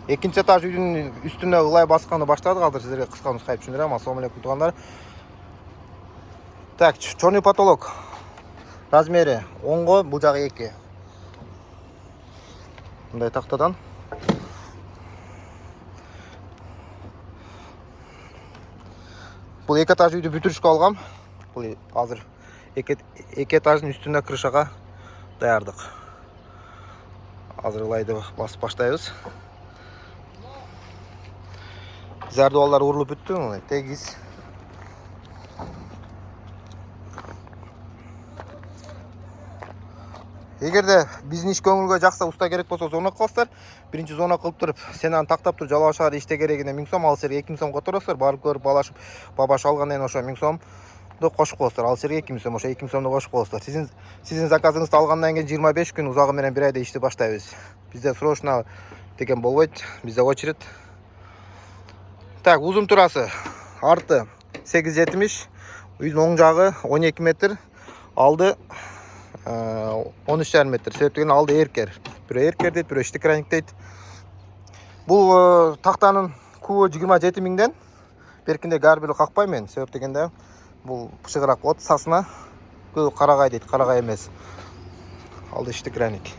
Экинчи этаж үйдүн үстүнө ылай басканды баштадык. Азыр сиздерге кыска нуска түшүндүрөм. Ассалому алейкум туугандар. Так, чорный потолок размери 10го, бул жагы 2. Мындай тактадан. Бул 2 этаж үйдү бүтүрүшкө алгам. Бул азыр 2 этаждын үстүнө крышага даярдык. Азыр ылайды басып баштайбыз. Зардуалар урулуп бүттү, тегиз. Эгерде биздин иш көңүлгө жакса, уста керек болсо зона кыласыздар. Биринчи зона кылып туруп, сен аны тактап туруп жалаба шаар иште керегине 1000 сом, ал силерге 2000 сом которосуздар. Барып көрүп балашып, бабаш алгандан кийин ошо 1000 сомду кошуп коесуздар. Ал силерге 2000 сом, ошо 2000 сомду кошуп коесуздар. Сиздин заказыңызды алгандан кийин 25 күн узагы менен 1 айда ишти баштайбыз. Бизде срочно деген болбойт, бизде очередь. Так, узун турасы арты 870, үйдүн оң жагы 12 метр, алды 13,5 метр. Себеп деген алды эркер. Бирөө эркер дейт, бирөө ишти краник дейт. Бул тактанын кубу 27 миңден. Беркинде гарбели какпайм мен. Себеп дегенде бул бышыгыраак болот, сасына. Көбү карагай дейт, карагай эмес. Алды ишти краник.